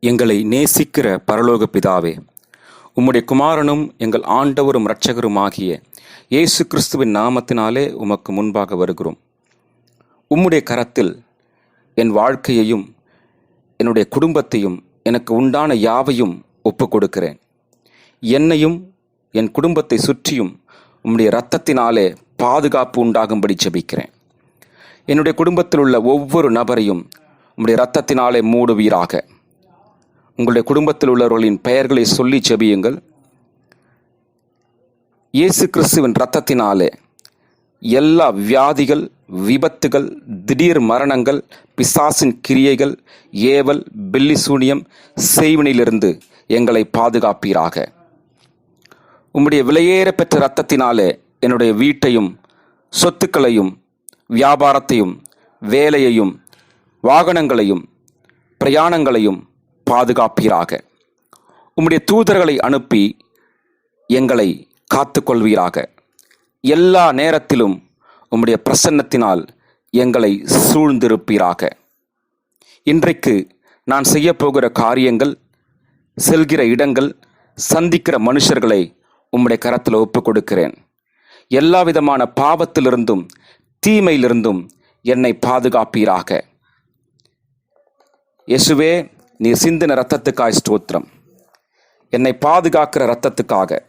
எங்களை நேசிக்கிற பரலோக பிதாவே, உம்முடைய குமாரனும் எங்கள் ஆண்டவரும் இரட்சகருமாகிய இயேசு கிறிஸ்துவின் நாமத்தினாலே உமக்கு முன்பாக வருகிறோம். உம்முடைய கரத்தில் என் வாழ்க்கையையும் என்னுடைய குடும்பத்தையும் எனக்கு உண்டான யாவையும் ஒப்புக் கொடுக்கிறேன். என்னையும் என் குடும்பத்தை சுற்றியும் உம்முடைய இரத்தத்தினாலே பாதுகாப்பு உண்டாகும்படி ஜெபிக்கிறேன். என்னுடைய குடும்பத்தில் உள்ள ஒவ்வொரு நபரையும் உம்முடைய இரத்தத்தினாலே மூடுவீராக. உங்களுடைய குடும்பத்தில் உள்ளவர்களின் பெயர்களை சொல்லி ஜெபியுங்கள். இயேசு கிறிஸ்துவின் இரத்தத்தினாலே எல்லா வியாதிகள், விபத்துகள், திடீர் மரணங்கள், பிசாசின் கிரியைகள், ஏவல், பில்லி சூனியம், செய்வினிலிருந்து எங்களை பாதுகாப்பீராக. உம்முடைய விலையேற பெற்ற இரத்தத்தினாலே என்னுடைய வீட்டையும் சொத்துக்களையும் வியாபாரத்தையும் வேலையையும் வாகனங்களையும் பிரயாணங்களையும் பாதுகாப்பீராக. உம்முடைய தூதர்களை அனுப்பி எங்களை காத்துக்கொள்வீராக. எல்லா நேரத்திலும் உம்முடைய பிரசன்னத்தினால் எங்களை சூழ்ந்திருப்பீராக. இன்றைக்கு நான் செய்ய போகிற காரியங்கள், செல்கிற இடங்கள், சந்திக்கிற மனுஷர்களை உம்முடைய கரத்தில் ஒப்புக் கொடுக்கிறேன். எல்லா விதமான பாவத்திலிருந்தும் தீமையிலிருந்தும் என்னை பாதுகாப்பீராக. இயேசுவே, நீர் சிந்தின இரத்தத்துக்காய் ஸ்தோத்திரம். என்னை பாதுகாக்கிற இரத்தத்துக்காக,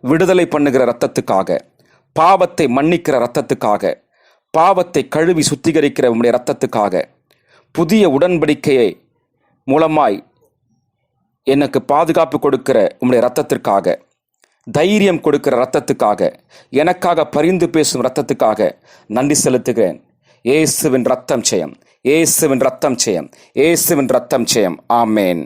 விடுதலை பண்ணுகிற இரத்தத்துக்காக, பாவத்தை மன்னிக்கிற இரத்தத்துக்காக, பாவத்தை கழுவி சுத்திகரிக்கிற உம்முடைய இரத்தத்துக்காக, புதிய உடன்படிக்கையை மூலமாய் எனக்கு பாதுகாப்பு கொடுக்கிற உம்முடைய இரத்தத்திற்காக, தைரியம் கொடுக்கிற இரத்தத்துக்காக, எனக்காக பரிந்து பேசும் இரத்தத்துக்காக நன்றி செலுத்துகிறேன். இயேசுவின் இரத்தம் ஜெயம், இயேசுவின் இரத்தம் ஜெயம், இயேசுவின் இரத்தம் ஜெயம். ஆமேன்.